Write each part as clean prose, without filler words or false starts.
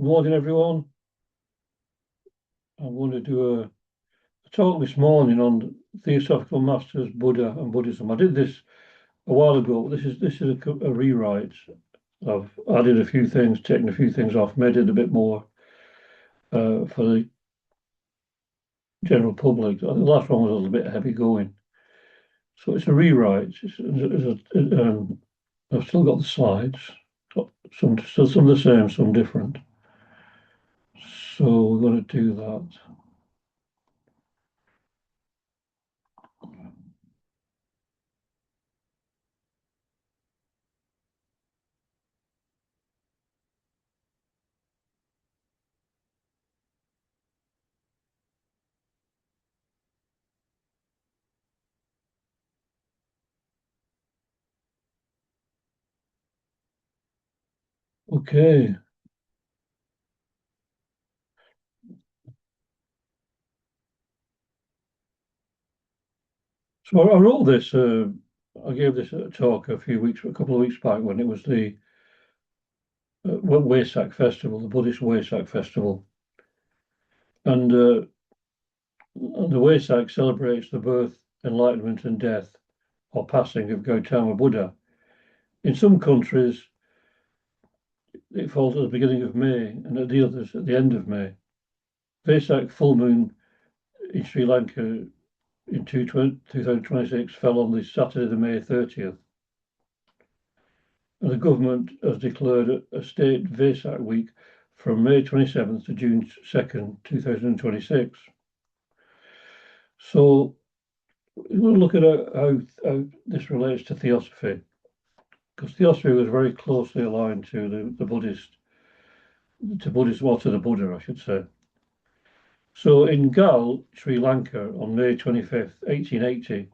Good morning, everyone. I'm going to do a talk this morning on Theosophical Masters, Buddha and Buddhism. I did this a while ago. This is a rewrite. I've added a few things, taken a few things off, made it a bit more for the general public. The last one was a little bit heavy going. So it's a rewrite. I've still got the slides. Some still some the same, some different. So we're going to do that. Okay. So I wrote this. I gave this a talk a couple of weeks back when it was the Wesak Festival, the Buddhist Wesak Festival, and the Wesak celebrates the birth, enlightenment, and death or passing of Gautama Buddha. In some countries, it falls at the beginning of May, and at the others at the end of May. Vesak full moon in Sri Lanka in 2026 fell on the Saturday, the May 30th. And the government has declared a state Vesak week from May 27th to June 2nd, 2026. So we'll look at how this relates to Theosophy, because Theosophy was very closely aligned to the Buddhist, to Buddhism, or to the Buddha, I should say. So in Gal, Sri Lanka, on May 25th, 1880,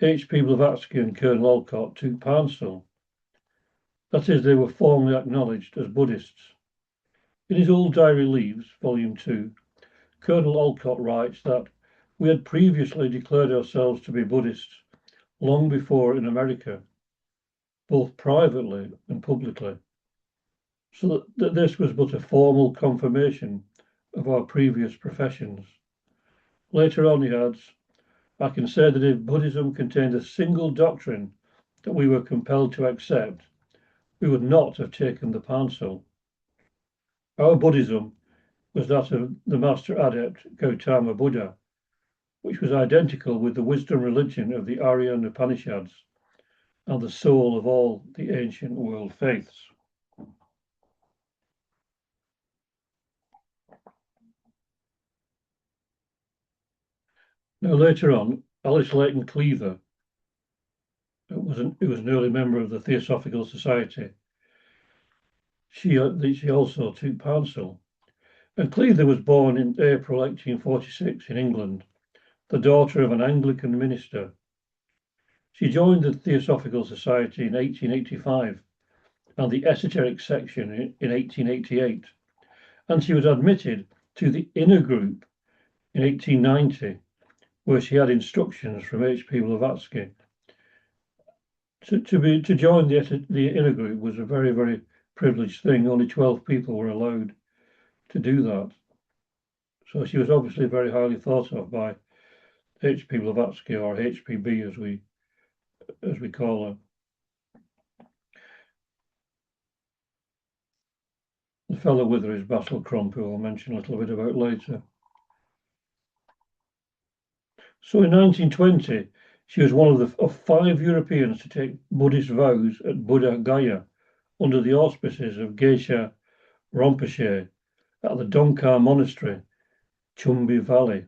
H.P. Blavatsky and Colonel Olcott took counsel. That is, they were formally acknowledged as Buddhists. In his Old Diary Leaves, Volume 2, Colonel Olcott writes that we had previously declared ourselves to be Buddhists long before in America, both privately and publicly, so that this was but a formal confirmation of our previous professions. Later on, he adds, I can say that if Buddhism contained a single doctrine that we were compelled to accept, we would not have taken the counsel. Our Buddhism was that of the master adept Gautama Buddha, which was identical with the wisdom religion of the Aryan Upanishads and the soul of all the ancient world faiths. Now, later on, Alice Leighton Cleaver, who was an early member of the Theosophical Society, she also took counsel. And Cleaver was born in April 1846 in England, the daughter of an Anglican minister. She joined the Theosophical Society in 1885 and the esoteric section in 1888, and she was admitted to the inner group in 1890, where she had instructions from H.P. Blavatsky. To join the inner group was a very, very privileged thing. Only 12 people were allowed to do that. So she was obviously very highly thought of by H.P. Blavatsky, or HPB as we call her. The fellow with her is Basil Crump, who I'll mention a little bit about later. So in 1920, she was one of 5 Europeans to take Buddhist vows at Buddha Gaya under the auspices of Geshe Rinpoche at the Dongkar Monastery, Chumbi Valley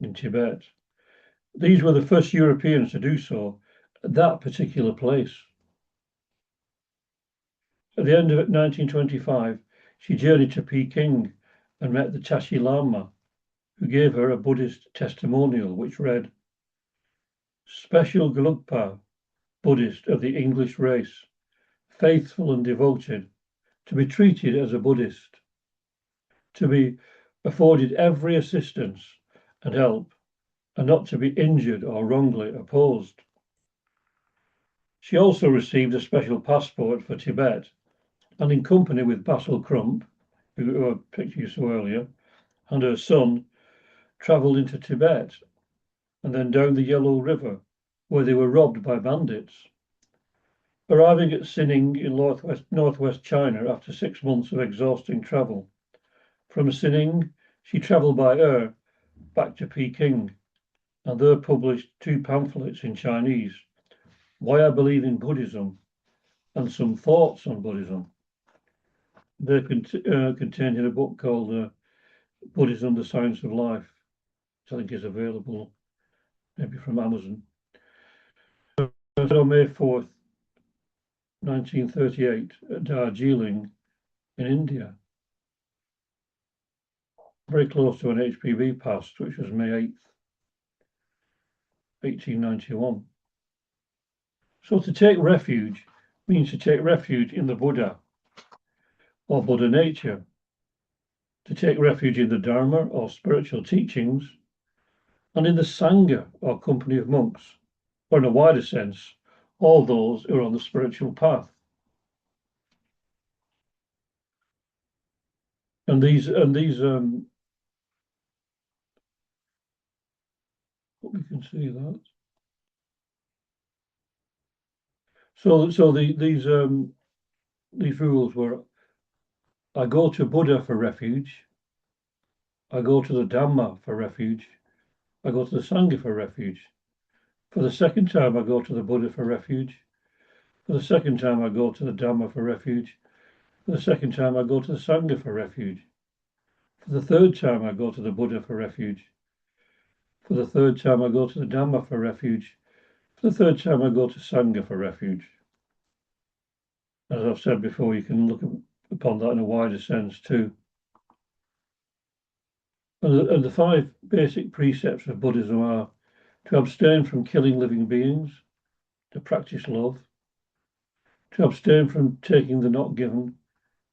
in Tibet. These were the first Europeans to do so at that particular place. At the end of 1925, she journeyed to Peking and met the Tashi Lama, who gave her a Buddhist testimonial which read, Special Gelugpa, Buddhist of the English race, faithful and devoted, to be treated as a Buddhist, to be afforded every assistance and help, and not to be injured or wrongly opposed. She also received a special passport for Tibet and in company with Basil Crump, who I pictured you saw earlier, and her son, travelled into Tibet and then down the Yellow River, where they were robbed by bandits. Arriving at Xining in northwest China after 6 months of exhausting travel. From Xining, she travelled by air back to Peking, and there published 2 pamphlets in Chinese, Why I Believe in Buddhism and Some Thoughts on Buddhism. They're contained in a book called Buddhism, the Science of Life, which I think is available maybe from Amazon. On May 4th, 1938, at Darjeeling in India, very close to an HPV passed, which was May 8th, 1891. So to take refuge means to take refuge in the Buddha or Buddha nature, to take refuge in the Dharma or spiritual teachings, and in the Sangha or company of monks, or in a wider sense, all those who are on the spiritual path. And these we can see that. So these rules were: I go to Buddha for refuge, I go to the Dhamma for refuge, I go to the Sangha for refuge. For the second time, I go to the Buddha for refuge. For the second time, I go to the Dhamma for refuge. For the second time, I go to the Sangha for refuge. For the third time, I go to the Buddha for refuge. For the third time, I go to the Dhamma for refuge. For the third time, I go to Sangha for refuge. As I've said before, you can look upon that in a wider sense too. And the 5 basic precepts of Buddhism are to abstain from killing living beings, to practice love, to abstain from taking the not given,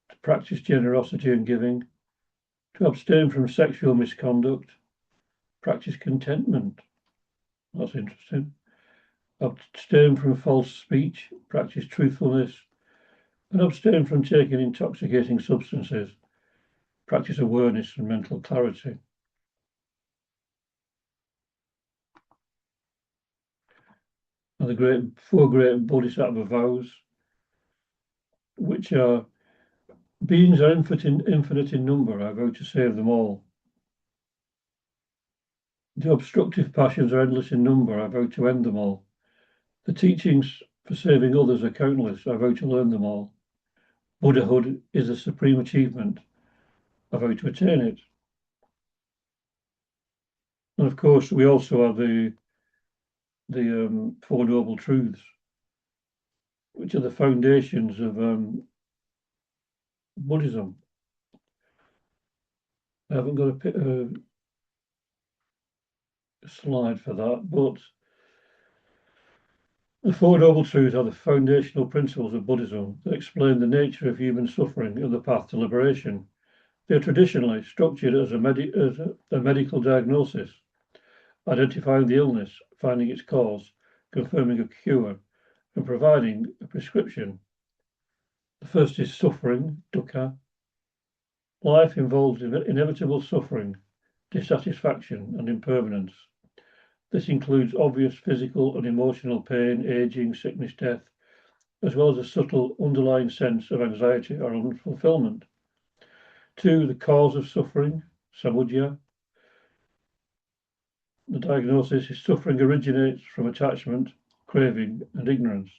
to practice generosity and giving, to abstain from sexual misconduct, practice contentment. That's interesting. Abstain from false speech, practice truthfulness, and abstain from taking intoxicating substances, practice awareness and mental clarity. And the 4 great Bodhisattva vows, which are: beings are infinite in number, I vow to save them all. The obstructive passions are endless in number, I vow to end them all. The teachings for saving others are countless, I vow to learn them all. Buddhahood is a supreme achievement, I vow to attain it. And of course, we also have the 4 Noble Truths, which are the foundations of Buddhism. I haven't got a slide for that, but the 4 Noble Truths are the foundational principles of Buddhism that explain the nature of human suffering and the path to liberation. They are traditionally structured as a medical diagnosis, identifying the illness, finding its cause, confirming a cure, and providing a prescription. The first is suffering, dukkha. Life involves inevitable suffering, dissatisfaction, and impermanence. This includes obvious physical and emotional pain, aging, sickness, death, as well as a subtle underlying sense of anxiety or unfulfillment. 2, the cause of suffering, samudaya. The diagnosis is suffering originates from attachment, craving, and ignorance.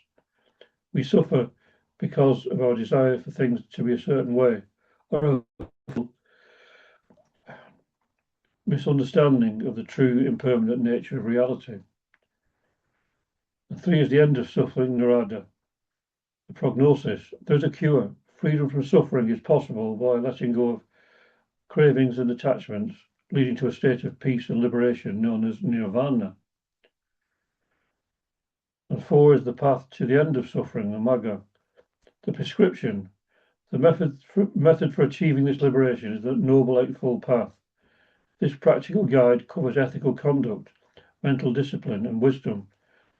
We suffer because of our desire for things to be a certain way, or a misunderstanding of the true impermanent nature of reality. And 3 is the end of suffering, nirada. The prognosis: there's a cure. Freedom from suffering is possible by letting go of cravings and attachments, leading to a state of peace and liberation known as nirvana. And 4 is the path to the end of suffering, the magga. The prescription: the method for achieving this liberation is the Noble Eightfold Path. This practical guide covers ethical conduct, mental discipline, and wisdom,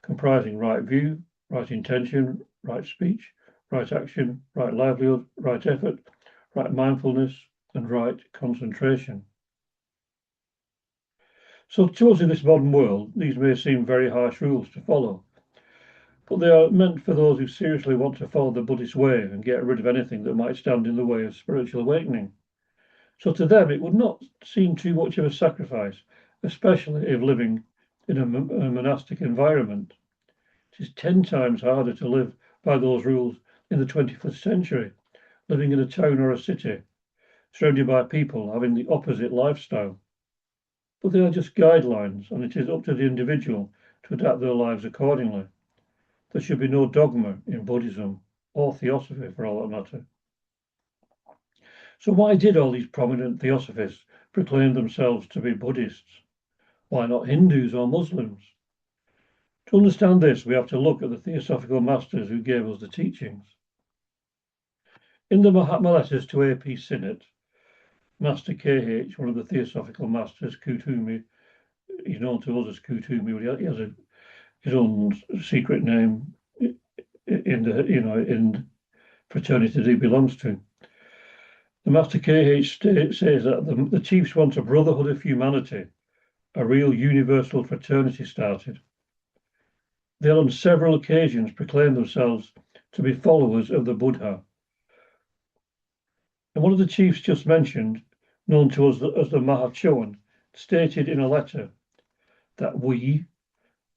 comprising right view, right intention, right speech, right action, right livelihood, right effort, right mindfulness, and right concentration. So to us in this modern world, these may seem very harsh rules to follow, but they are meant for those who seriously want to follow the Buddhist way and get rid of anything that might stand in the way of spiritual awakening. So to them, it would not seem too much of a sacrifice, especially if living in a monastic environment. It is 10 times harder to live by those rules in the 21st century, living in a town or a city, surrounded by people having the opposite lifestyle. But they are just guidelines, and it is up to the individual to adapt their lives accordingly. There should be no dogma in Buddhism or Theosophy, for all that matter. So why did all these prominent Theosophists proclaim themselves to be Buddhists? Why not Hindus or Muslims? To understand this, we have to look at the Theosophical masters who gave us the teachings. In the Mahatma letters to A.P. Sinnett, Master K.H., one of the Theosophical masters, Kutumi, he's known to us as Kutumi, but he has his own secret name in the fraternity that he belongs to. The Master K.H. says that the chiefs want a brotherhood of humanity, a real universal fraternity started. They on several occasions proclaimed themselves to be followers of the Buddha. And one of the chiefs just mentioned, known to us as the Mahachohan, stated in a letter that we,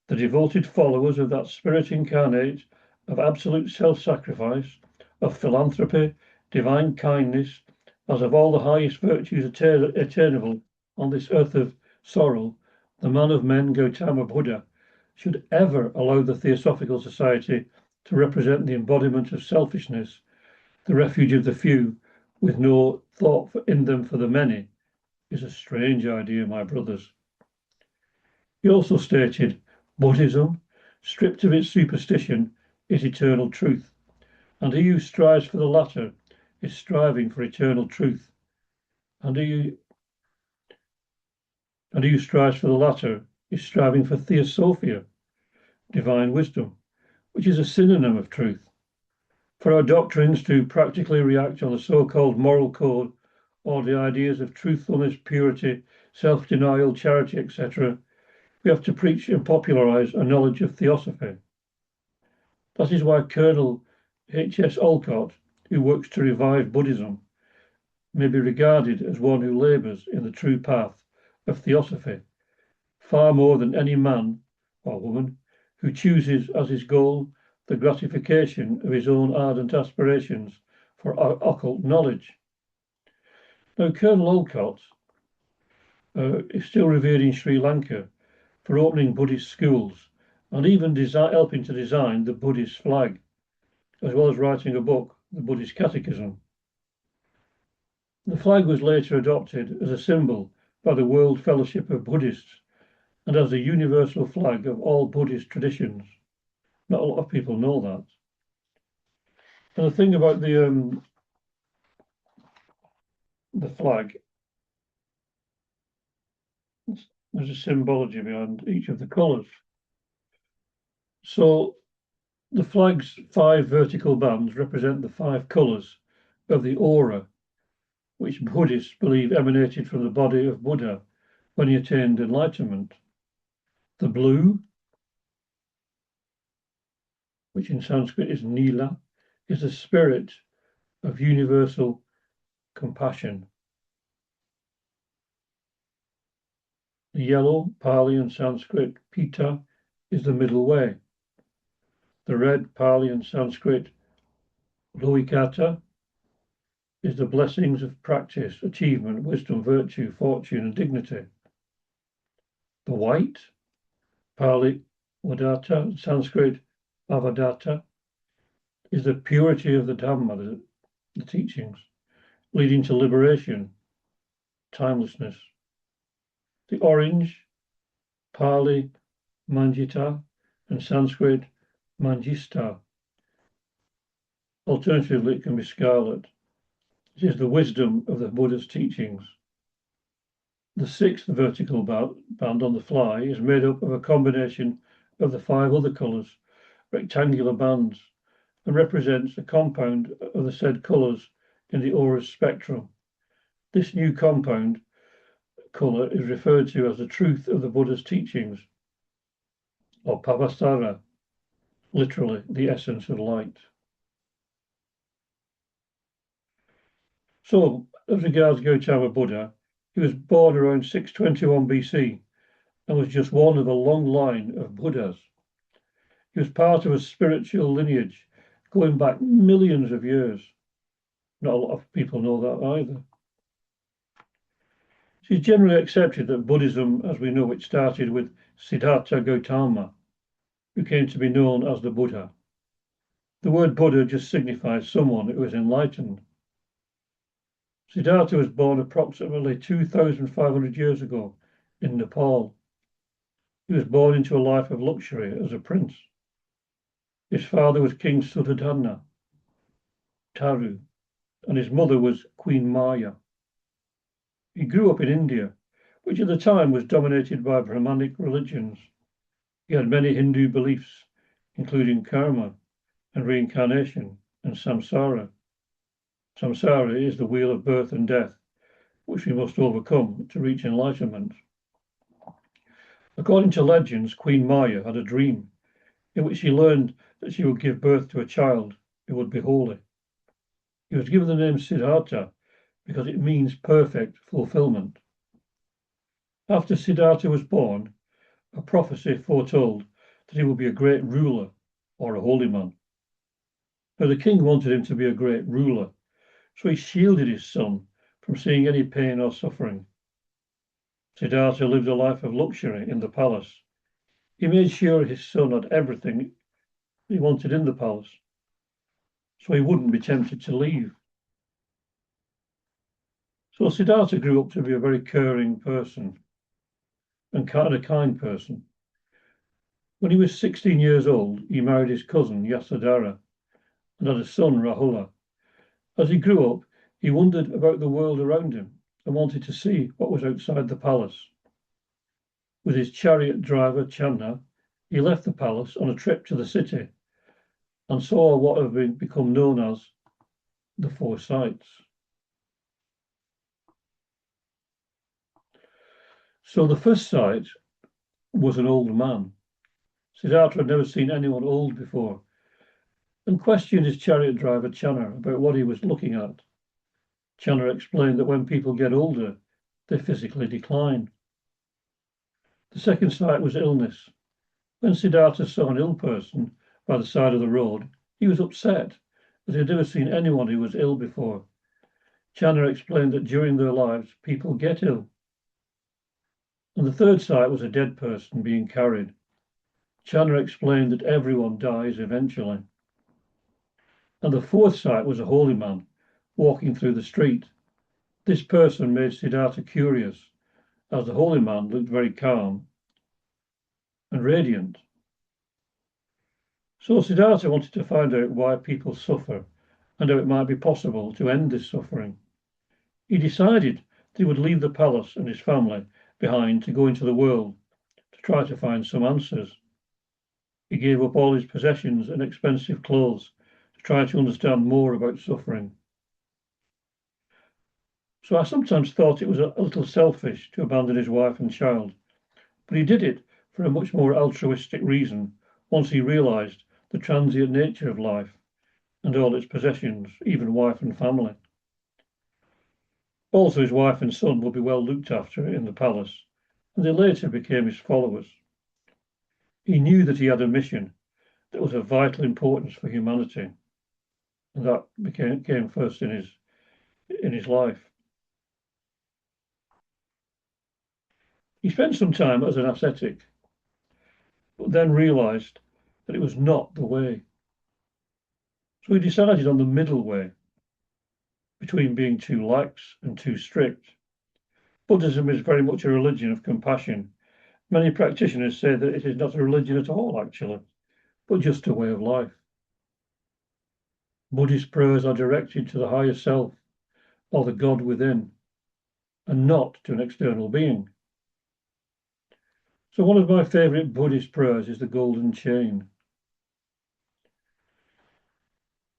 the devoted followers of that spirit incarnate of absolute self-sacrifice, of philanthropy, divine kindness, as of all the highest virtues attainable on this earth of sorrow, the man of men, Gautama Buddha, should ever allow the Theosophical Society to represent the embodiment of selfishness, the refuge of the few, with no thought in them for the many, is a strange idea, my brothers. He also stated, Buddhism, stripped of its superstition, is eternal truth, and he who strives for the latter is striving for eternal truth, and he who strives for the latter is striving for Theosophia, divine wisdom, which is a synonym of truth. For our doctrines to practically react on the so-called moral code or the ideas of truthfulness, purity, self-denial, charity, etc., we have to preach and popularize a knowledge of Theosophy. That is why Colonel H.S. Olcott, who works to revive Buddhism, may be regarded as one who labors in the true path of Theosophy, far more than any man or woman who chooses as his goal the gratification of his own ardent aspirations for occult knowledge. Now, Colonel Olcott is still revered in Sri Lanka for opening Buddhist schools and even helping to design the Buddhist flag, as well as writing a book, The Buddhist Catechism. The flag was later adopted as a symbol by the World Fellowship of Buddhists and as the universal flag of all Buddhist traditions. Not a lot of people know that. And the thing about the flag, there's a symbology behind each of the colours. So the flag's 5 vertical bands represent the 5 colours of the aura, which Buddhists believe emanated from the body of Buddha when he attained enlightenment. The blue, which in Sanskrit is Nila, is the spirit of universal compassion. The yellow, Pali and Sanskrit, Pita, is the middle way. The red, Pali and Sanskrit, Loikata, is the blessings of practice, achievement, wisdom, virtue, fortune, and dignity. The white, Pali, Vadata, Sanskrit, Avadata, is the purity of the Dhamma, the teachings, leading to liberation, timelessness. The orange, Pali, Manjita, and Sanskrit, Manjista. Alternatively, it can be scarlet. It is the wisdom of the Buddha's teachings. The 6th vertical band on the fly is made up of a combination of the 5 other colours, rectangular bands, and represents a compound of the said colours in the aura's spectrum. This new compound colour is referred to as the truth of the Buddha's teachings, or Pavasara, literally the essence of light. So, as regards Gautama Buddha, he was born around 621 BC and was just one of a long line of Buddhas. He was part of a spiritual lineage going back millions of years. Not a lot of people know that either. It is generally accepted that Buddhism, as we know it, started with Siddhartha Gautama, who came to be known as the Buddha. The word Buddha just signifies someone who is enlightened. Siddhartha was born approximately 2,500 years ago in Nepal. He was born into a life of luxury as a prince. His father was King Suddhodana, Taru, and his mother was Queen Maya. He grew up in India, which at the time was dominated by Brahmanic religions. He had many Hindu beliefs, including karma and reincarnation and samsara. Samsara is the wheel of birth and death, which we must overcome to reach enlightenment. According to legends, Queen Maya had a dream in which she learned that she would give birth to a child who would be holy. He was given the name Siddhartha because it means perfect fulfillment. After Siddhartha was born, a prophecy foretold that he would be a great ruler or a holy man. Now, the king wanted him to be a great ruler, so he shielded his son from seeing any pain or suffering. Siddhartha lived a life of luxury in the palace. He made sure his son had everything he wanted in the palace, so he wouldn't be tempted to leave. So Siddhartha grew up to be a very caring person and a kind person. When he was 16 years old, he married his cousin Yasodhara and had a son, Rahula. As he grew up, he wondered about the world around him and wanted to see what was outside the palace. With his chariot driver, Channa, he left the palace on a trip to the city and saw what have become known as the Four Sights. So the first sight was an old man. Siddhartha had never seen anyone old before and questioned his chariot driver, Channa, about what he was looking at. Channa explained that when people get older, they physically decline. The second sight was illness. When Siddhartha saw an ill person by the side of the road, he was upset, as he had never seen anyone who was ill before. Channa explained that during their lives, people get ill. And the third sight was a dead person being carried. Channa explained that everyone dies eventually. And the fourth sight was a holy man walking through the street. This person made Siddhartha curious, as the holy man looked very calm and radiant. So Siddhartha wanted to find out why people suffer and how it might be possible to end this suffering. He decided that he would leave the palace and his family behind to go into the world to try to find some answers. He gave up all his possessions and expensive clothes to try to understand more about suffering. So I sometimes thought it was a little selfish to abandon his wife and child, but he did it for a much more altruistic reason once he realized the transient nature of life and all its possessions, even wife and family. Also, his wife and son would be well looked after in the palace, and they later became his followers. He knew that he had a mission that was of vital importance for humanity, and that came first in his life. He spent some time as an ascetic, but then realized that it was not the way. So he decided on the middle way between being too lax and too strict. Buddhism is very much a religion of compassion. Many practitioners say that it is not a religion at all, actually, but just a way of life. Buddhist prayers are directed to the higher self or the God within, and not to an external being. So one of my favorite Buddhist prayers is the Golden Chain.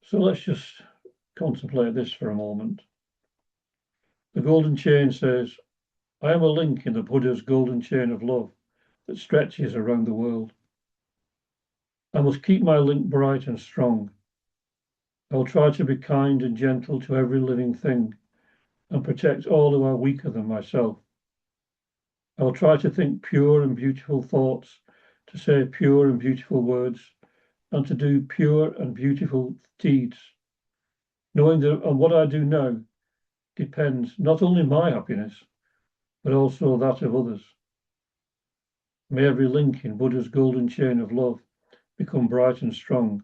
So let's just contemplate this for a moment. The golden chain says, I am a link in the Buddha's golden chain of love that stretches around the world. I must keep my link bright and strong. I will try to be kind and gentle to every living thing and protect all who are weaker than myself. I will try to think pure and beautiful thoughts, to say pure and beautiful words, and to do pure and beautiful deeds, knowing that on what I do now depends not only my happiness, but also that of others. May every link in Buddha's golden chain of love become bright and strong,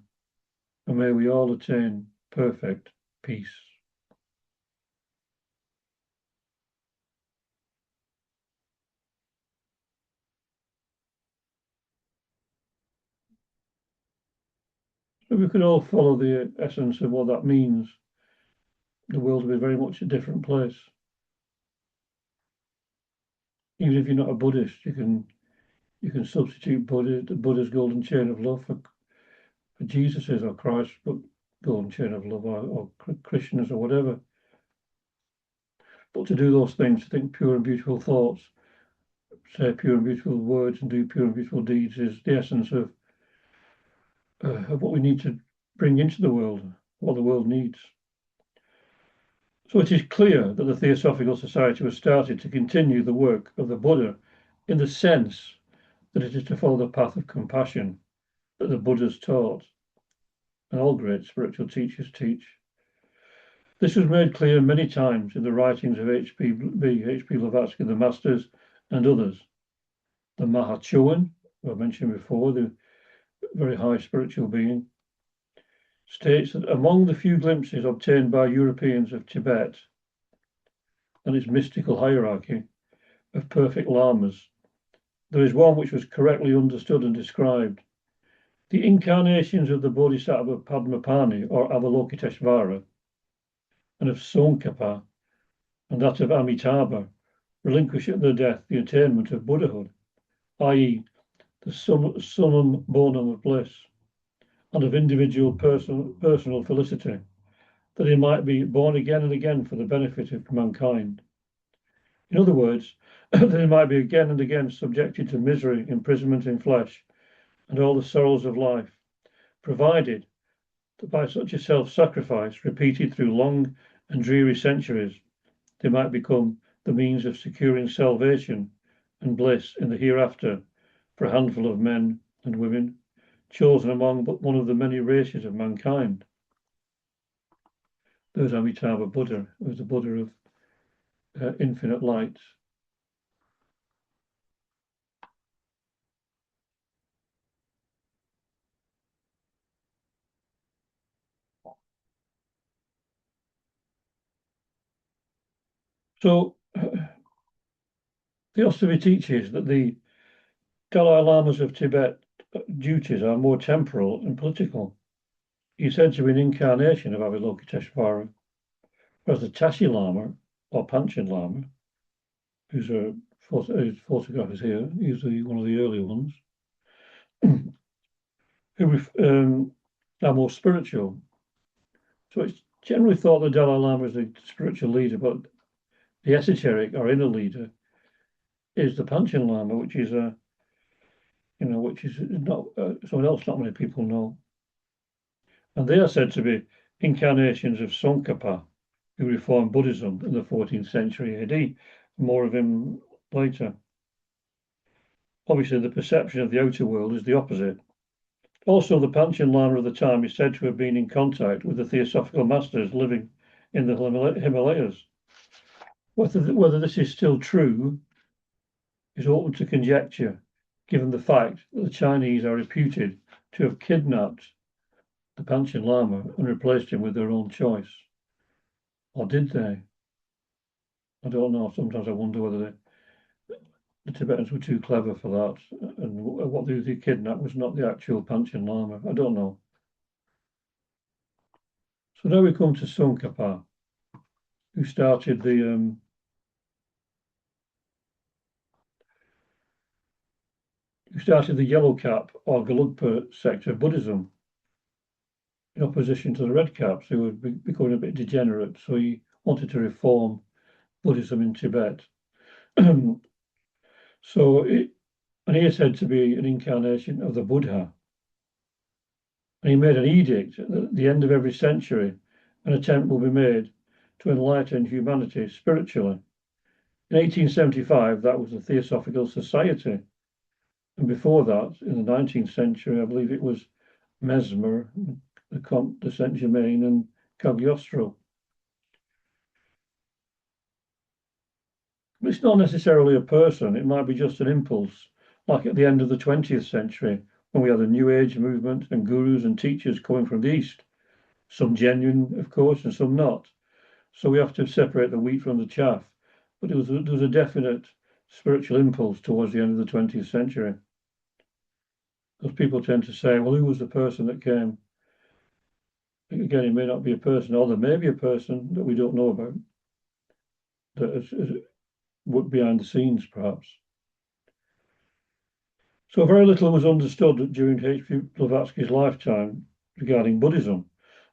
and may we all attain perfect peace. So we could all follow the essence of what that means. The world will be very much a different place. Even if you're not a Buddhist, you can substitute Buddha's golden chain of love for Jesus's or Christ's golden chain of love, or Krishna's or whatever. But to do those things, to think pure and beautiful thoughts, say pure and beautiful words, and do pure and beautiful deeds, is the essence of what we need to bring into the world, what the world needs. So it is clear that the Theosophical Society was started to continue the work of the Buddha in the sense that it is to follow the path of compassion that the Buddhas taught, and all great spiritual teachers teach. This was made clear many times in the writings of H.P. Blavatsky, the Masters, and others. The Mahachohan, who I mentioned before, the very high spiritual being, states that among the few glimpses obtained by Europeans of Tibet and its mystical hierarchy of perfect lamas, there is one which was correctly understood and described. The incarnations of the Bodhisattva Padmapani or Avalokiteshvara and of Tsongkhapa and that of Amitabha relinquish at their death the attainment of Buddhahood, i.e., the summum bonum of bliss, and of individual personal felicity, that he might be born again and again for the benefit of mankind. In other words, that he might be again and again subjected to misery, imprisonment in flesh, and all the sorrows of life, provided that by such a self-sacrifice, repeated through long and dreary centuries, they might become the means of securing salvation and bliss in the hereafter for a handful of men and women chosen among but one of the many races of mankind. There's Amitabha Buddha, who's the Buddha of infinite light. So Theosophy teaches that the Dalai Lamas of Tibet duties are more temporal and political. He's said to be an incarnation of Avalokiteshvara, whereas the Tashi Lama, or Panchen Lama, whose photograph is here, he's one of the early ones, who are more spiritual. So it's generally thought the Dalai Lama is the spiritual leader, but the esoteric or inner leader is the Panchen Lama, which is which is not someone else not many people know. And they are said to be incarnations of Tsongkhapa, who reformed Buddhism in the 14th century AD. More of him later. Obviously, the perception of the outer world is the opposite. Also, the Panchen Lama of the time is said to have been in contact with the Theosophical masters living in the Himalayas. Whether this is still true is open to conjecture, given the fact that the Chinese are reputed to have kidnapped the Panchen Lama and replaced him with their own choice. Or did they? I don't know. Sometimes I wonder whether the Tibetans were too clever for that, and what they kidnapped was not the actual Panchen Lama. I don't know. So now we come to Tsongkhapa, who started the Yellow Cap or Gelugpa sect of Buddhism. in opposition to the Red Caps, who were becoming a bit degenerate. So he wanted to reform Buddhism in Tibet. So, and he is said to be an incarnation of the Buddha. And he made an edict at the end of every century, an attempt will be made to enlighten humanity spiritually. In 1875, that was the Theosophical Society. And before that, in the 19th century, I believe it was Mesmer, the Comte de Saint Germain, and Cagliostro. But it's not necessarily a person, it might be just an impulse, like at the end of the 20th century, when we had the New Age movement and gurus and teachers coming from the East, some genuine, of course, and some not. So we have to separate the wheat from the chaff. But there was a definite spiritual impulse towards the end of the 20th century. Because people tend to say, well, who was the person that came? Again, it may not be a person, or there may be a person that we don't know about, that is behind the scenes, perhaps. So very little was understood during H.P. Blavatsky's lifetime regarding Buddhism.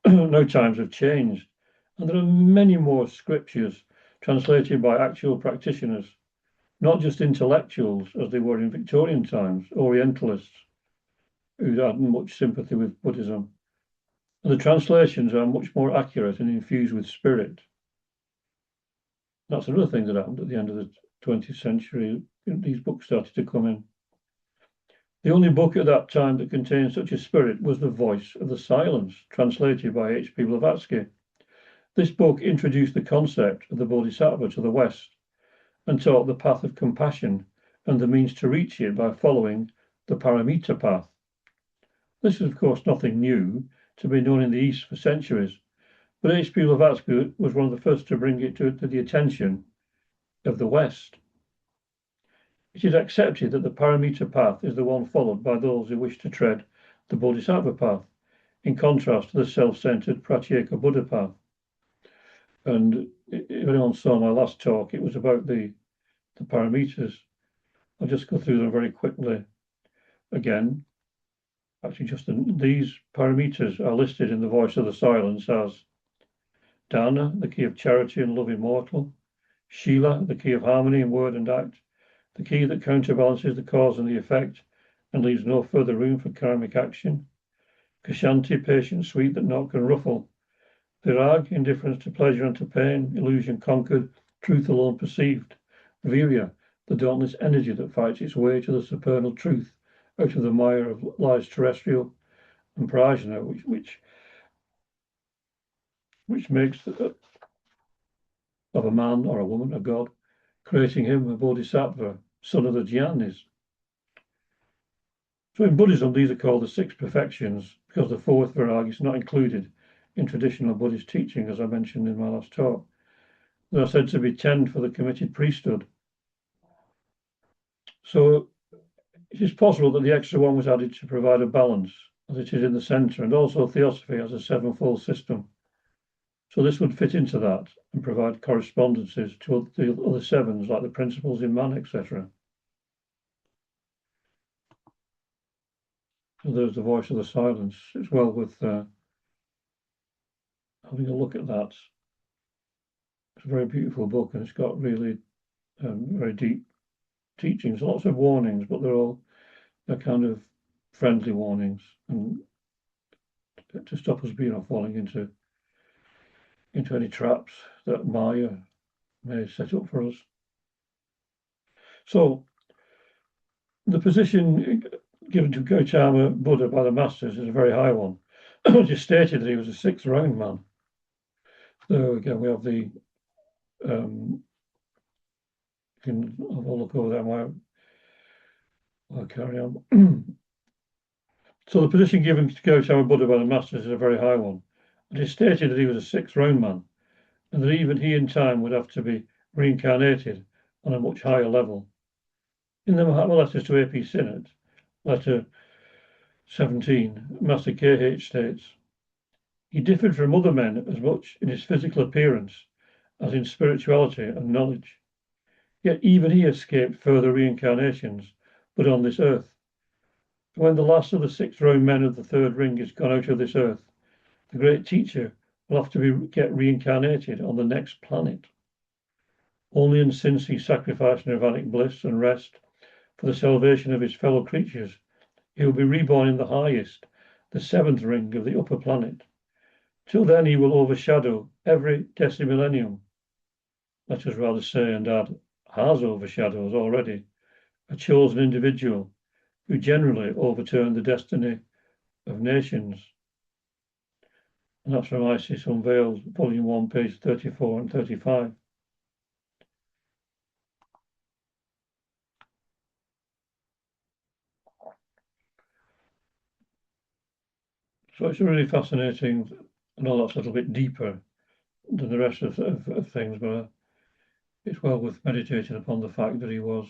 Now times have changed, and there are many more scriptures translated by actual practitioners, not just intellectuals as they were in Victorian times, Orientalists who had much sympathy with Buddhism. And the translations are much more accurate and infused with spirit. That's another thing that happened at the end of the 20th century. These books started to come in. The only book at that time that contained such a spirit was The Voice of the Silence, translated by H.P. Blavatsky. This book introduced the concept of the Bodhisattva to the West and taught the path of compassion and the means to reach it by following the paramita path. This is, of course, nothing new, to be known in the East for centuries, but H.P. Blavatsky was one of the first to bring it to the attention of the West. It is accepted that the paramita path is the one followed by those who wish to tread the Bodhisattva path, in contrast to the self-centered Pratyeka Buddha path. And if anyone saw my last talk, it was about the paramitas. I'll just go through them very quickly again. Actually, just these paramitas are listed in The Voice of the Silence as Dana, the key of charity and love immortal; Shila, the key of harmony in word and act; the key that counterbalances the cause and the effect and leaves no further room for karmic action; Kshanti, patient, sweet, that naught can ruffle; Virag, indifference to pleasure and to pain, illusion conquered, truth alone perceived; Virya, the dauntless energy that fights its way to the supernal truth out of the mire of lies terrestrial; and Prajna, which makes of a man or a woman a god, creating him a bodhisattva, son of the jnanis. So in Buddhism, these are called the six perfections because the fourth virag is not included in traditional Buddhist teaching, as I mentioned in my last talk. There are said to be 10 for the committed priesthood. So it is possible that the extra one was added to provide a balance, as it is in the center, and also Theosophy has a sevenfold system. So this would fit into that and provide correspondences to the other sevens, like the principles in man, etc. So there's The Voice of the Silence. It's well with having a look at that. It's a very beautiful book, and it's got really very deep teachings, lots of warnings, but they're kind of friendly warnings, and to stop us falling into any traps that Maya may set up for us. So the position given to Gautama Buddha by the masters is a very high one. It is stated that he was a sixth round man. So again, we have the you can have a look over there while I'll carry on. So the position given to Gautama Buddha by the masters is a very high one. It is stated that he was a sixth round man, and that even he in time would have to be reincarnated on a much higher level. In the Mahatma letters to A.P. Sinnott, letter 17, Master K.H. states, he differed from other men as much in his physical appearance as in spirituality and knowledge. Yet even he escaped further reincarnations, but on this earth. When the last of the sixth round men of the third ring is gone out of this earth, The great teacher will have to get reincarnated on the next planet. Only and since he sacrificed nirvanic bliss and rest for the salvation of his fellow creatures, he will be reborn in the highest, the seventh ring of the upper planet. Till then, he will overshadow every decimillennium. Let us rather say, and add, has overshadowed already, a chosen individual who generally overturned the destiny of nations. And that's from Isis Unveiled, Volume 1, page 34 and 35. So it's really fascinating. I know that's a little bit deeper than the rest of things, but it's well worth meditating upon the fact that he was.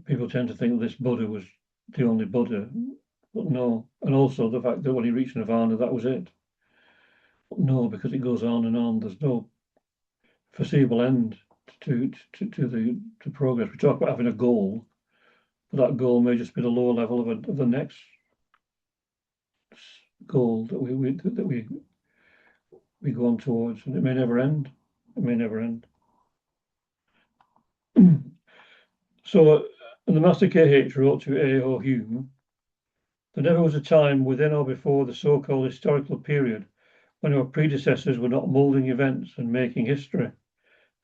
People tend to think that this Buddha was the only Buddha, but no. And also the fact that when he reached nirvana, that was it. But no, because it goes on and on. There's no foreseeable end to progress. We talk about having a goal, but that goal may just be the lower level of the next goal that we go on towards, and it may never end. It may never end. So, and the Master K.H. wrote to A.O. Hume, there never was a time within or before the so-called historical period when our predecessors were not moulding events and making history,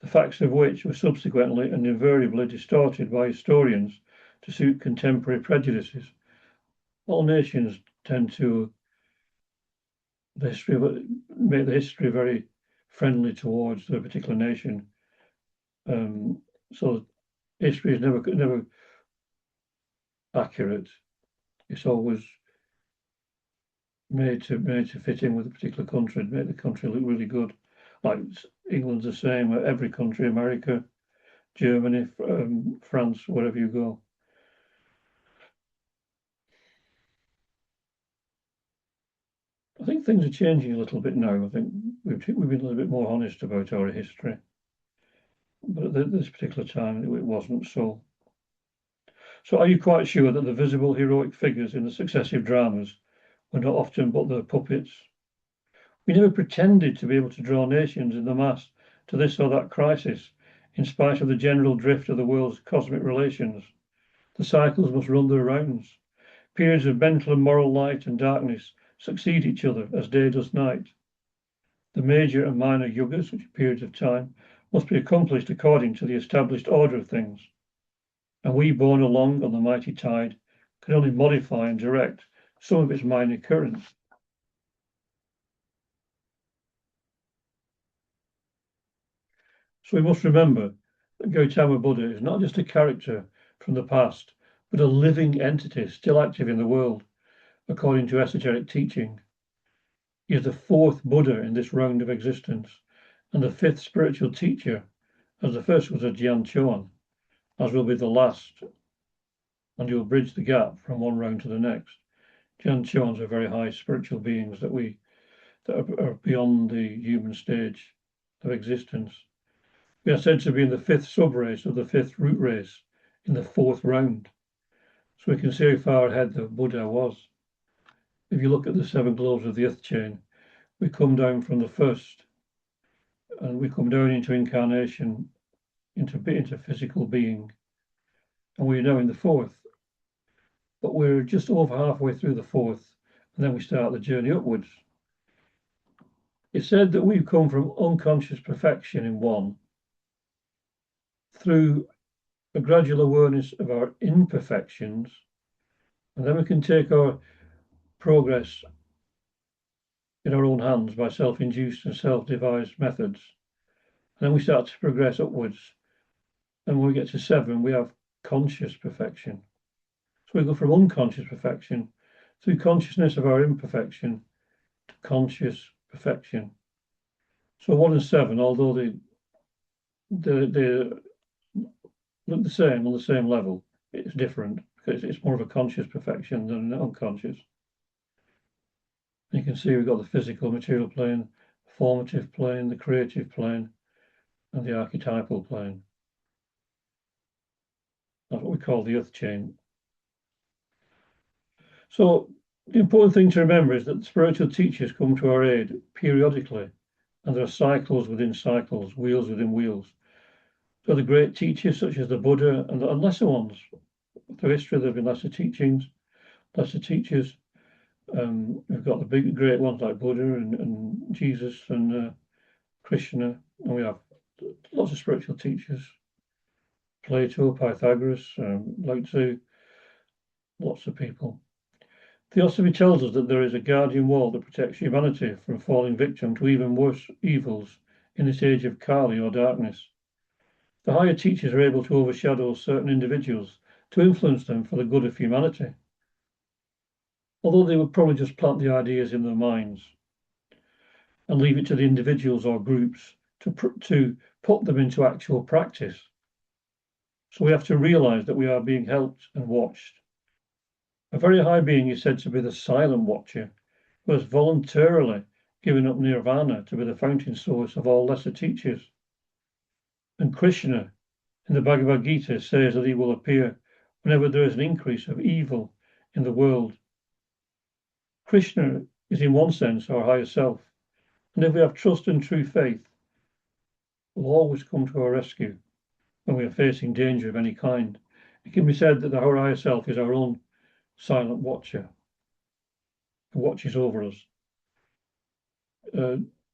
the facts of which were subsequently and invariably distorted by historians to suit contemporary prejudices. All nations tend to make the history very friendly towards a particular nation. So history is never accurate. It's always made to fit in with a particular country, make the country look really good. Like England's the same. Every country, America, Germany, France, wherever you go. I think things are changing a little bit now. I think we've been a little bit more honest about our history, but at this particular time it wasn't so. So, are you quite sure that the visible heroic figures in the successive dramas were not often but the puppets? We never pretended to be able to draw nations in the mass to this or that crisis, in spite of the general drift of the world's cosmic relations. The cycles must run their rounds. Periods of mental and moral light and darkness succeed each other as day does night. The major and minor yugas, which are periods of time, must be accomplished according to the established order of things. And we, borne along on the mighty tide, can only modify and direct some of its minor currents. So we must remember that Gautama Buddha is not just a character from the past, but a living entity still active in the world, according to esoteric teaching. He is the fourth Buddha in this round of existence, and the fifth spiritual teacher, as the first was a Jian Chuan, as will be the last, and you'll bridge the gap from one round to the next. Jian Chuans are very high spiritual beings that are beyond the human stage of existence. We are said to be in the fifth sub-race of the fifth root race, in the fourth round. So we can see how far ahead the Buddha was. If you look at the seven globes of the earth chain, we come down from the first, and we come down into incarnation, into physical being, and we're now in the fourth. But we're just over halfway through the fourth, and then we start the journey upwards. It's said that we've come from unconscious perfection in one through a gradual awareness of our imperfections, and then we can take our progress in our own hands by self-induced and self-devised methods. And then we start to progress upwards. And when we get to 7, we have conscious perfection. So we go from unconscious perfection through consciousness of our imperfection to conscious perfection. So 1 and 7, although they look the same on the same level, it's different because it's more of a conscious perfection than an unconscious. You can see we've got the physical material plane, the formative plane, the creative plane, and the archetypal plane. That's what we call the earth chain. So The important thing to remember is that spiritual teachers come to our aid periodically, and there are cycles within cycles, wheels within wheels. So the great teachers, such as the Buddha, and lesser ones, through history there have been lesser teachings, lesser teachers. We've got the big, great ones like Buddha and Jesus and Krishna, and we have lots of spiritual teachers. Plato, Pythagoras, Lao Tzu, lots of people. Theosophy tells us that there is a guardian wall that protects humanity from falling victim to even worse evils in this age of Kali or darkness. The higher teachers are able to overshadow certain individuals to influence them for the good of humanity, although they would probably just plant the ideas in their minds and leave it to the individuals or groups to put them into actual practice. So we have to realize that we are being helped and watched. A very high being is said to be the silent watcher, who has voluntarily given up nirvana to be the fountain source of all lesser teachers. And Krishna, in the Bhagavad Gita, says that he will appear whenever there is an increase of evil in the world. Krishna is, in one sense, our higher self, and if we have trust and true faith, will always come to our rescue when we are facing danger of any kind. It can be said that our higher self is our own silent watcher who watches over us.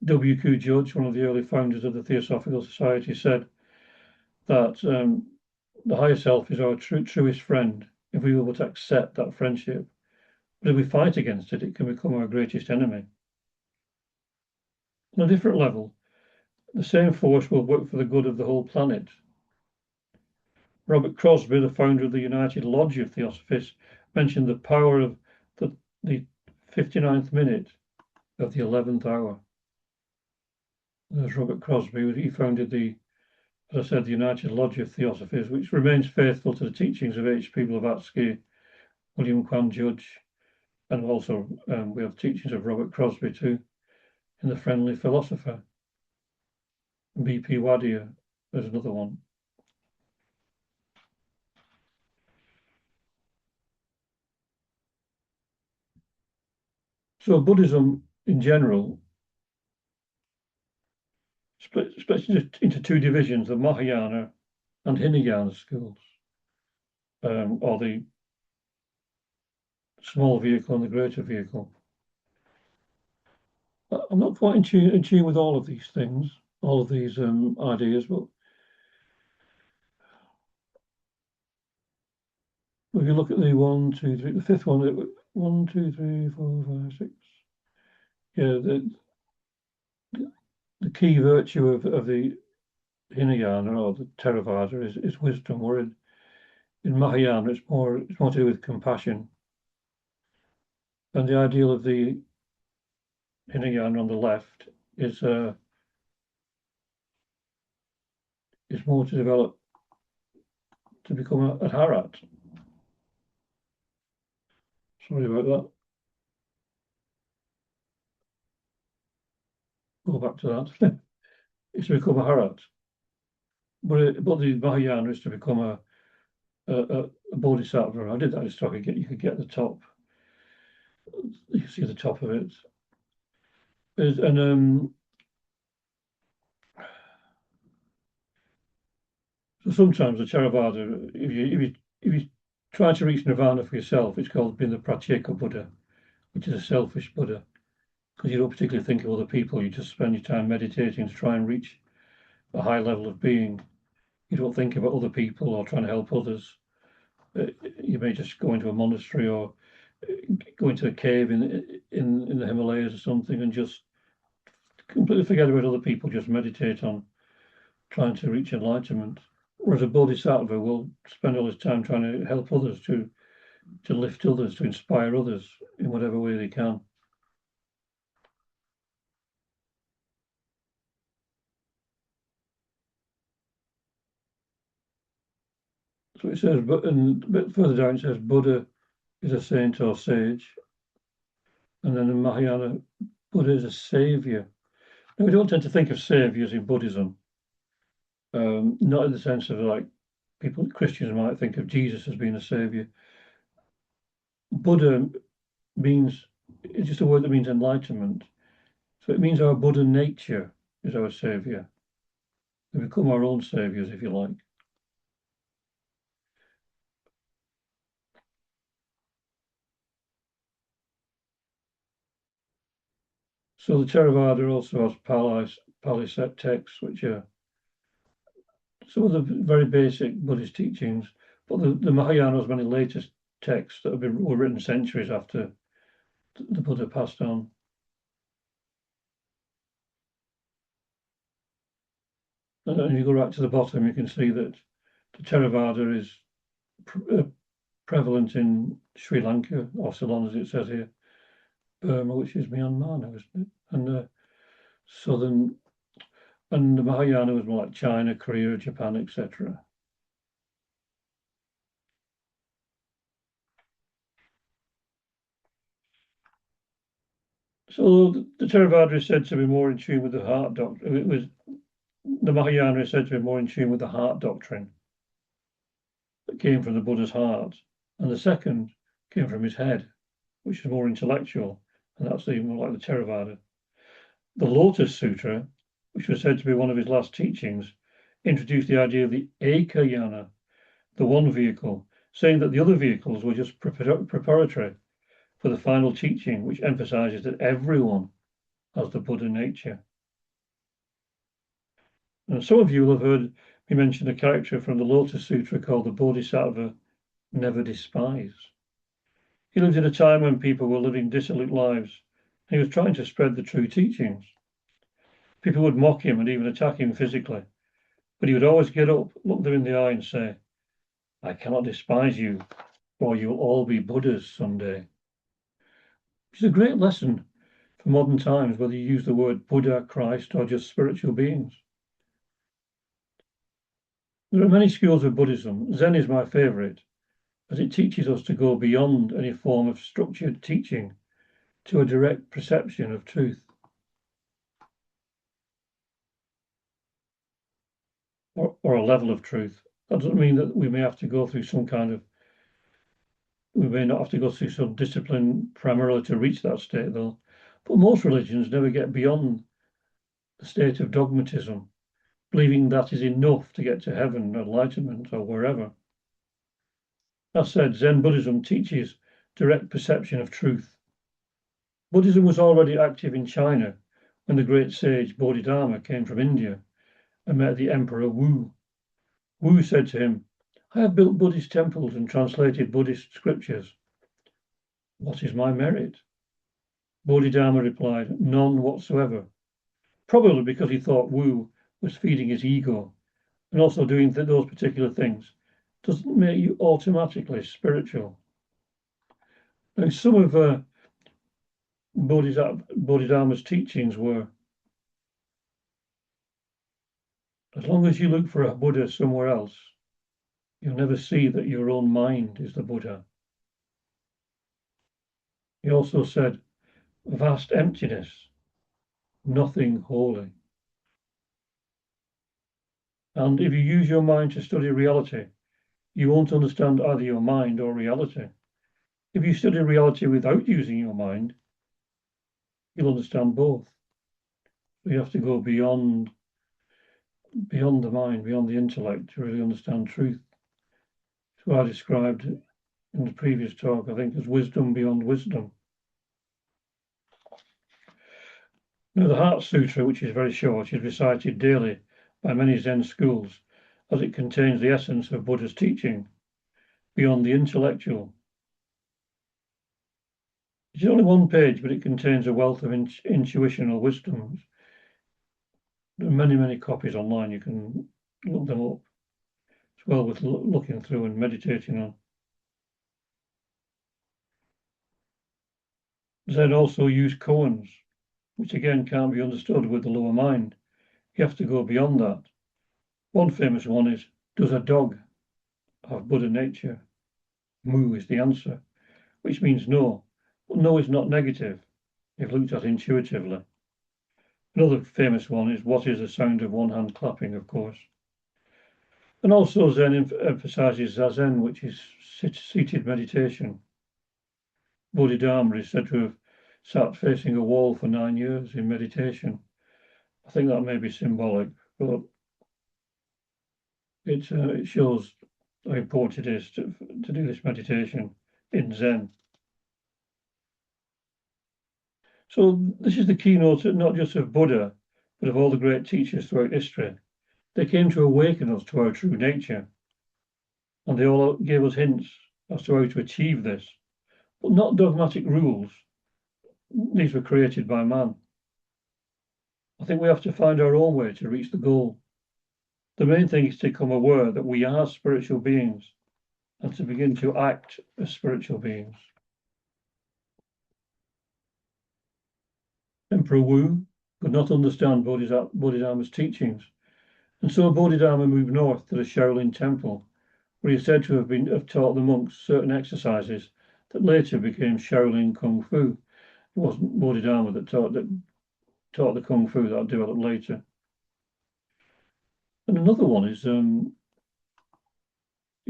W.Q. Judge, one of the early founders of the Theosophical Society, said that the higher self is our truest friend if we will accept that friendship. But if we fight against it, it can become our greatest enemy. On a different level, the same force will work for the good of the whole planet. Robert Crosby, the founder of the United Lodge of Theosophists, mentioned the power of the 59th minute of the 11th hour. There's Robert Crosby. He founded as I said, the United Lodge of Theosophists, which remains faithful to the teachings of H.P. Blavatsky, William Quan Judge, and also we have teachings of Robert Crosby too, in The Friendly Philosopher. B.P. Wadia is another one. So Buddhism in general splits into two divisions, the Mahayana and Hinayana schools, or the small vehicle and the greater vehicle. I'm not quite in tune with all of these things, all of these ideas, but if you look at the 1, 2, 3, the fifth one, 1, 2, 3, 4, 5, 6. Yeah, the key virtue of the Hinayana or the Theravada is wisdom. Or in Mahayana, it's more to do with compassion. And the ideal of the Hinayana on the left is more to develop to become a Harat. Sorry about that. Go back to that. It's to become a Harat. But the Mahayana is to become a Bodhisattva. I did that just so you could get the top. You can see the top of it. And so sometimes the Theravada, if you try to reach nirvana for yourself, it's called being the Pratyeka Buddha, which is a selfish Buddha, because you don't particularly think of other people. You just spend your time meditating to try and reach a high level of being. You don't think about other people or trying to help others. You may just go into a monastery or go into a cave in the Himalayas or something and just completely forget about other people. Just meditate on trying to reach enlightenment. Whereas a bodhisattva will spend all his time trying to help others, to lift others, to inspire others in whatever way they can. So it says, and a bit further down it says Buddha is a saint or sage. And then in Mahayana, Buddha is a savior. Now, we don't tend to think of saviors in Buddhism, not in the sense of like Christians might think of Jesus as being a savior. Buddha means, it's just a word that means enlightenment. So it means our Buddha nature is our saviour. We become our own saviours, if you like. So the Theravada also has Pali texts, which are some of the very basic Buddhist teachings, but the Mahayana has many latest texts that were written centuries after the Buddha passed on. And if you go right to the bottom, you can see that the Theravada is prevalent in Sri Lanka, or Ceylon, as it says here, Burma, which is Myanmar now, isn't it? And southern, and the Mahayana was more like China, Korea, Japan, etc. So the Theravada is said to be more in tune with the heart doctrine. It was the Mahayana is said to be more in tune with the heart doctrine that came from the Buddha's heart, and the second came from his head, which is more intellectual, and that's even more like the Theravada. The Lotus Sutra, which was said to be one of his last teachings, introduced the idea of the Ekayana, the one vehicle, saying that the other vehicles were just preparatory for the final teaching, which emphasizes that everyone has the Buddha nature. And some of you will have heard me mention a character from the Lotus Sutra called the Bodhisattva Never Despise. He lived in a time when people were living dissolute lives, and he was trying to spread the true teachings. People would mock him and even attack him physically, but he would always get up, look them in the eye, and say, I cannot despise you, for you'll all be Buddhas someday. Which is a great lesson for modern times, whether you use the word Buddha, Christ, or just spiritual beings. There are many schools of Buddhism. Zen is my favorite, as it teaches us to go beyond any form of structured teaching to a direct perception of truth, or a level of truth. That doesn't mean that we may have to go through we may not have to go through some discipline primarily to reach that state, though. But most religions never get beyond the state of dogmatism, believing that is enough to get to heaven, enlightenment, or wherever. That said, Zen Buddhism teaches direct perception of truth. Buddhism was already active in China when the great sage Bodhidharma came from India and met the Emperor Wu. Wu said to him, I have built Buddhist temples and translated Buddhist scriptures. What is my merit? Bodhidharma replied, none whatsoever, probably because he thought Wu was feeding his ego, and also doing those particular things doesn't make you automatically spiritual. Now, some of Bodhidharma's teachings were, as long as you look for a Buddha somewhere else, you'll never see that your own mind is the Buddha. He also said, vast emptiness, nothing holy. And if you use your mind to study reality, you won't understand either your mind or reality. If you study reality without using your mind, you'll understand both. So you have to go beyond the mind, beyond the intellect to really understand truth. It's what I described in the previous talk, I think, as wisdom beyond wisdom. Now, the Heart Sutra, which is very short, is recited daily by many Zen schools as it contains the essence of Buddha's teaching beyond the intellectual. It's only one page, but it contains a wealth of intuitional wisdoms. There are many, many copies online. You can look them up. It's well worth looking through and meditating on. Zen also use koans, which again can't be understood with the lower mind. You have to go beyond that. One famous one is, does a dog have Buddha nature? Mu is the answer, which means no. But no is not negative if looked at intuitively. Another famous one is, what is the sound of one hand clapping, of course. And also Zen emphasizes Zazen, which is seated meditation. Bodhidharma is said to have sat facing a wall for 9 years in meditation. I think that may be symbolic, but it shows how important it is to do this meditation in Zen. So this is the keynote not just of Buddha, but of all the great teachers throughout history. They came to awaken us to our true nature, and they all gave us hints as to how to achieve this, but not dogmatic rules. These were created by man. I think we have to find our own way to reach the goal. The main thing is to become aware that we are spiritual beings and to begin to act as spiritual beings. Emperor Wu could not understand Bodhidharma's teachings, and so Bodhidharma moved north to the Shaolin Temple, where he is said to have taught the monks certain exercises that later became Shaolin Kung Fu. It wasn't Bodhidharma that taught the Kung Fu that developed later. And another one is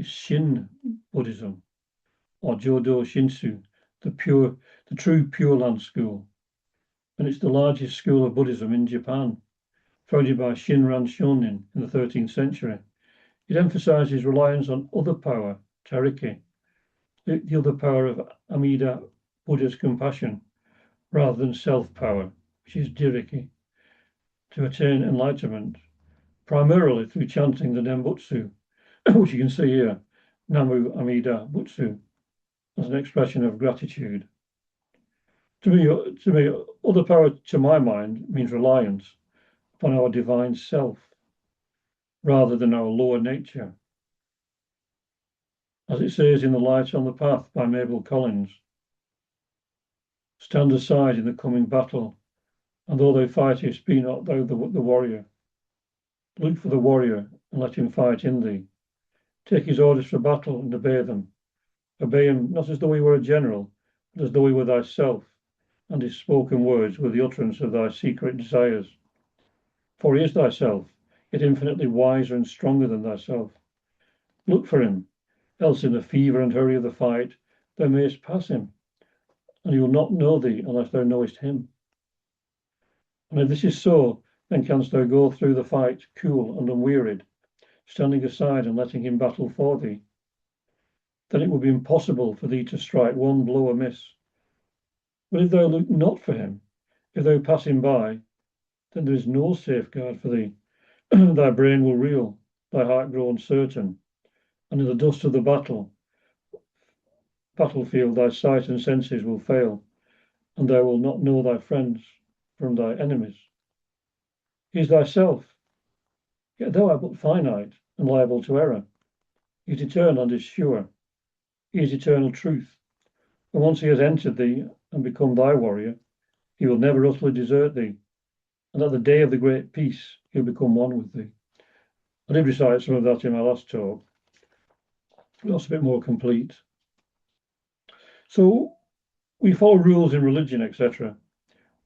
Shin Buddhism, or Jodo Shinshu, the true Pure Land school. And it's the largest school of Buddhism in Japan, founded by Shinran Shonin in the 13th century. It emphasizes reliance on other power, Tariki, the other power of Amida, Buddha's compassion, rather than self-power, which is Diriki, to attain enlightenment, primarily through chanting the Nembutsu, which you can see here, Namu Amida Butsu, as an expression of gratitude. To me, other power, to my mind, means reliance upon our divine self, rather than our lower nature. As it says in The Light on the Path by Mabel Collins, stand aside in the coming battle, and though thou fightest, be not thou the warrior. Look for the warrior, and let him fight in thee. Take his orders for battle, and obey them. Obey him not as though he were a general, but as though he were thyself, and his spoken words were the utterance of thy secret desires. For he is thyself, yet infinitely wiser and stronger than thyself. Look for him, else in the fever and hurry of the fight thou mayest pass him, and he will not know thee unless thou knowest him. And if this is so, then canst thou go through the fight cool and unwearied, standing aside and letting him battle for thee. Then it will be impossible for thee to strike one blow amiss. But if thou look not for him, if thou pass him by, then there is no safeguard for thee. Thy brain will reel, thy heart grow uncertain, and in the dust of the battlefield thy sight and senses will fail, and thou wilt not know thy friends from thy enemies. He is thyself, yet thou art but finite and liable to error. He is eternal and is sure. He is eternal truth. And once he has entered thee and become thy warrior, he will never utterly desert thee. And at the day of the great peace, he'll become one with thee. I did recite some of that in my last talk. That's a bit more complete. So we follow rules in religion, etc.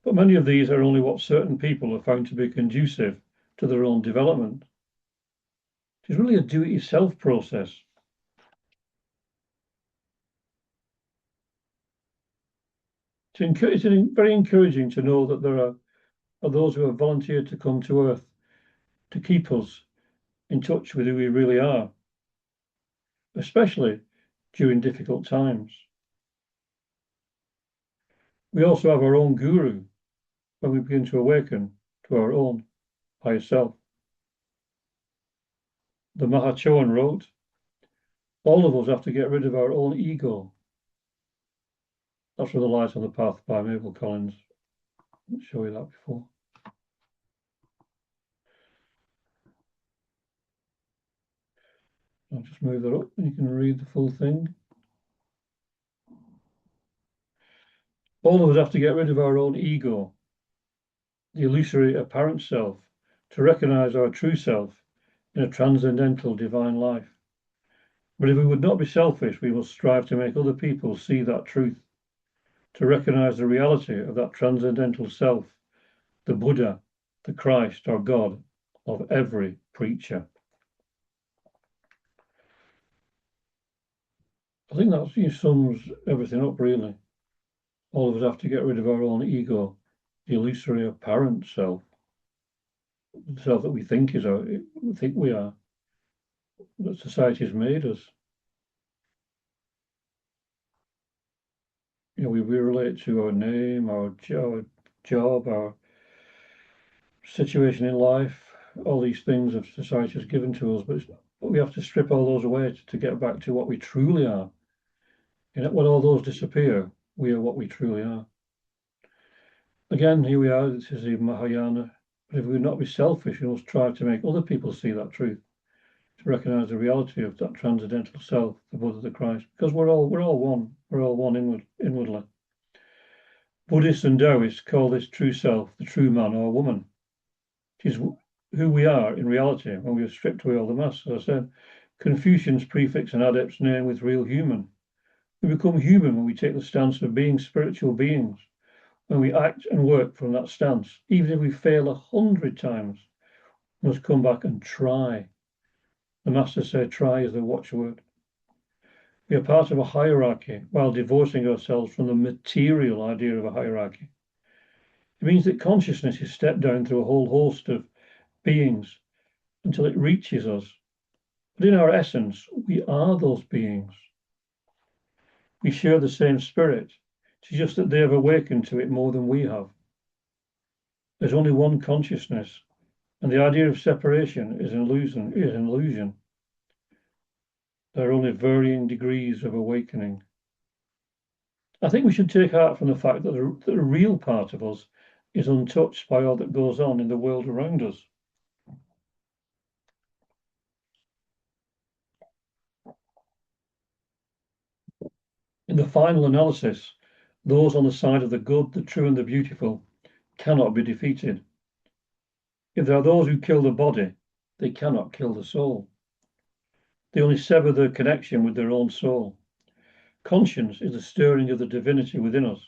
But many of these are only what certain people have found to be conducive to their own development. It is really a do-it-yourself process. It's very encouraging to know that there are those who have volunteered to come to Earth to keep us in touch with who we really are, especially during difficult times. We also have our own guru when we begin to awaken to our own higher self. The Mahachohan wrote, all of us have to get rid of our own ego. That's from The Light on the Path by Mabel Collins. I'll show you that before. I'll just move that up and you can read the full thing. All of us have to get rid of our own ego, the illusory apparent self, to recognize our true self in a transcendental divine life. But if we would not be selfish, we must strive to make other people see that truth, to recognize the reality of that transcendental self, the Buddha, the Christ, or God of every preacher. I think that sums everything up, really. All of us have to get rid of our own ego, the illusory apparent self, the self that we think we are, that society has made us. We relate to our name, our job, our situation in life, all these things that society has given to us, but we have to strip all those away to get back to what we truly are. When all those disappear, we are what we truly are. Again, here we are, this is the Mahayana. But if we would not be selfish, we must try to make other people see that truth, to recognize the reality of that transcendental self, the Buddha, the Christ, because we're all one. We're all one inwardly. Buddhists and Taoists call this true self the true man or woman. It is who we are in reality when we have stripped away all the masks. As I said, Confucians prefix an adept's name with real human. We become human when we take the stance of being spiritual beings, when we act and work from that stance. Even if we fail 100 times, we must come back and try. The masters say try is the watchword. We are part of a hierarchy while divorcing ourselves from the material idea of a hierarchy. It means that consciousness is stepped down through a whole host of beings until it reaches us. But in our essence, we are those beings. We share the same spirit. It's just that they have awakened to it more than we have. There's only one consciousness, and the idea of separation is an illusion. There are only varying degrees of awakening. I think we should take heart from the fact that the real part of us is untouched by all that goes on in the world around us. In the final analysis, those on the side of the good, the true, and the beautiful cannot be defeated. If there are those who kill the body, they cannot kill the soul. They only sever their connection with their own soul. Conscience is the stirring of the divinity within us.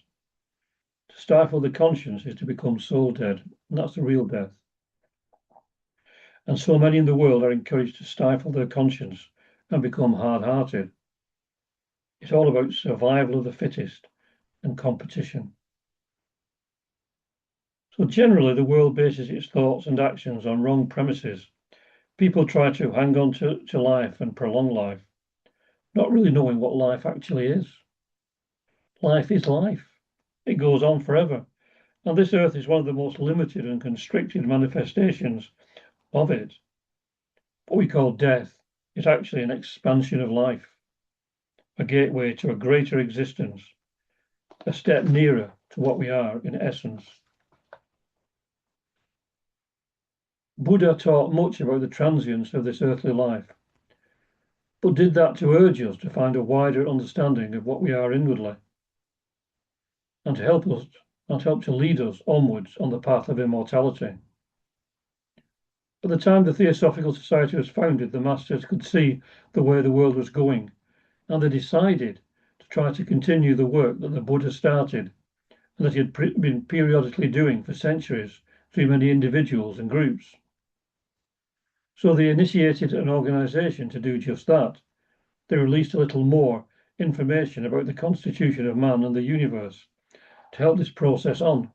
To stifle the conscience is to become soul dead, and that's the real death. And so many in the world are encouraged to stifle their conscience and become hard-hearted. It's all about survival of the fittest and competition. So generally, the world bases its thoughts and actions on wrong premises. People try to hang on to life and prolong life, not really knowing what life actually is. Life is life. It goes on forever. And this earth is one of the most limited and constricted manifestations of it. What we call death is actually an expansion of life, a gateway to a greater existence, a step nearer to what we are in essence. Buddha taught much about the transience of this earthly life, but did that to urge us to find a wider understanding of what we are inwardly, and to help to lead us onwards on the path of immortality. At the time the Theosophical Society was founded, the masters could see the way the world was going, and they decided to try to continue the work that the Buddha started and that he had been periodically doing for centuries through many individuals and groups. So they initiated an organization to do just that. They released a little more information about the constitution of man and the universe to help this process on.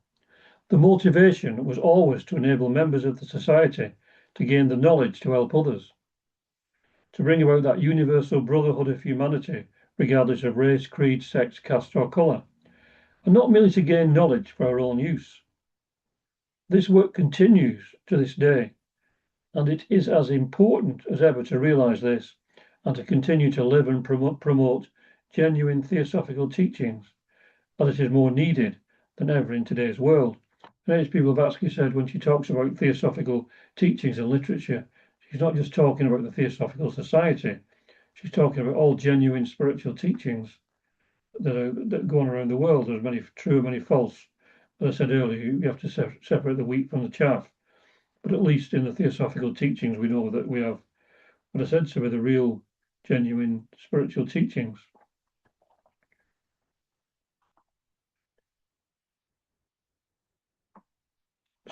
The motivation was always to enable members of the society to gain the knowledge to help others, to bring about that universal brotherhood of humanity, regardless of race, creed, sex, caste, or colour, and not merely to gain knowledge for our own use. This work continues to this day, and it is as important as ever to realise this and to continue to live and promote genuine theosophical teachings, as it is more needed than ever in today's world. And H.P. Blavatsky said when she talks about theosophical teachings and literature, she's not just talking about the Theosophical Society, she's talking about all genuine spiritual teachings that go on around the world. There's many true and many false. As I said earlier, you have to separate the wheat from the chaff. But at least in the theosophical teachings, we know that we have what I said to be the real, genuine spiritual teachings.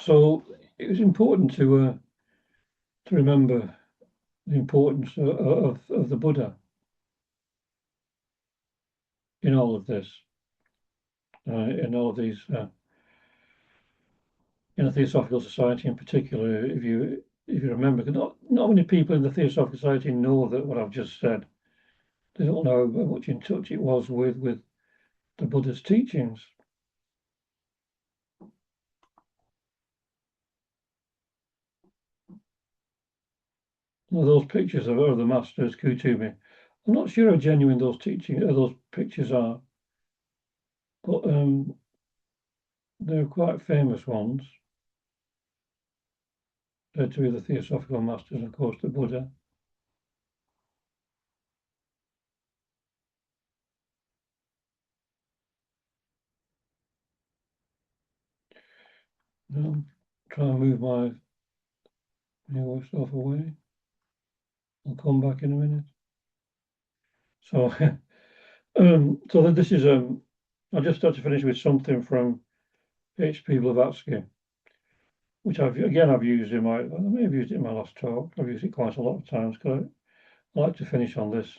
So it was important to remember the importance of the Buddha in all of this. in all of these, in a Theosophical society in particular. If you remember, not many people in the Theosophical society know that what I've just said. They don't know how much in touch it was with the Buddha's teachings. Well, those pictures of the masters, Kutumi, I'm not sure how genuine those pictures are, but they're quite famous ones. Said to be the Theosophical masters, and of course the Buddha. Try and move my new stuff away. I'll come back in a minute. So, so this is I just had to finish with something from H.P. Blavatsky, which I've used in I may have used it in my last talk. I've used it quite a lot of times because I like to finish on this.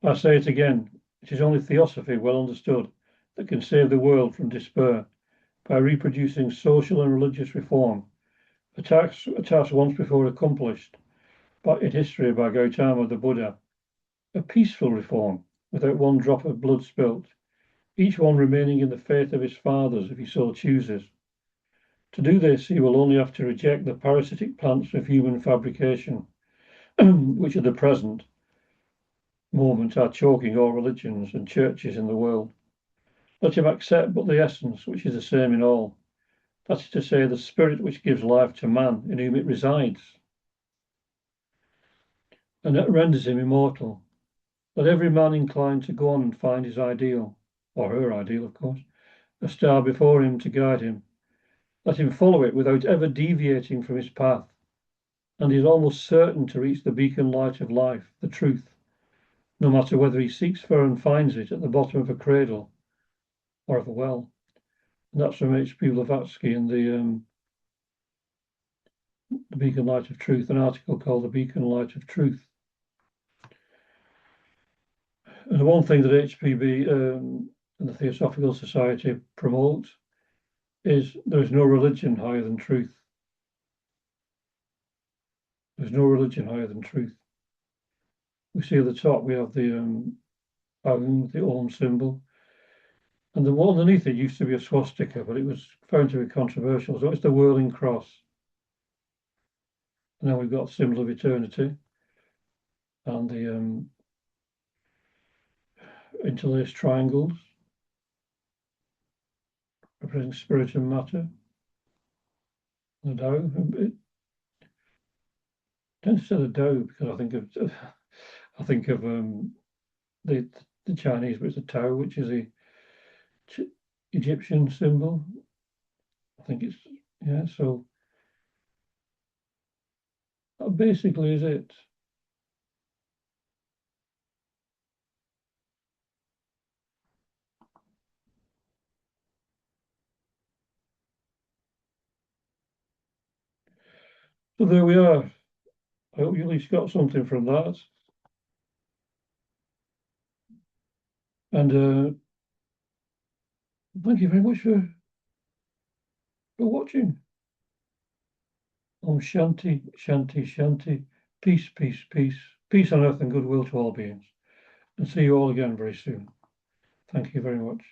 I say it again, it is only Theosophy, well understood, that can save the world from despair by reproducing social and religious reform, a task once before accomplished in history by Gautama the Buddha, a peaceful reform without one drop of blood spilt, each one remaining in the faith of his fathers if he so chooses. To do this, he will only have to reject the parasitic plants of human fabrication, which at the present moment are choking all religions and churches in the world. Let him accept but the essence, which is the same in all. That is to say, the spirit which gives life to man, in whom it resides, and that renders him immortal. Let every man incline to go on and find his ideal, or her ideal, of course, a star before him to guide him. Let him follow it without ever deviating from his path, and he is almost certain to reach the beacon light of life, the truth, no matter whether he seeks for and finds it at the bottom of a cradle or of a well. And that's from H.P. Blavatsky in the Beacon Light of Truth, an article called The Beacon Light of Truth. And the one thing that HPB and the Theosophical Society promotes is there is no religion higher than truth. There's no religion higher than truth. We see at the top we have the Om symbol, and the one underneath it used to be a swastika, but it was found to be controversial. So it's the whirling cross. And then we've got symbol of eternity and the interlaced triangles representing spirit and matter. The Tao. It tends to say the Tao because I think of the Chinese, but it's a Tao, which is a Egyptian symbol. I think it's So that basically is it. So there we are. I hope you at least got something from that. And thank you very much for watching. Om Shanti, Shanti, Shanti. Peace, peace, peace. Peace on earth and goodwill to all beings. And see you all again very soon. Thank you very much.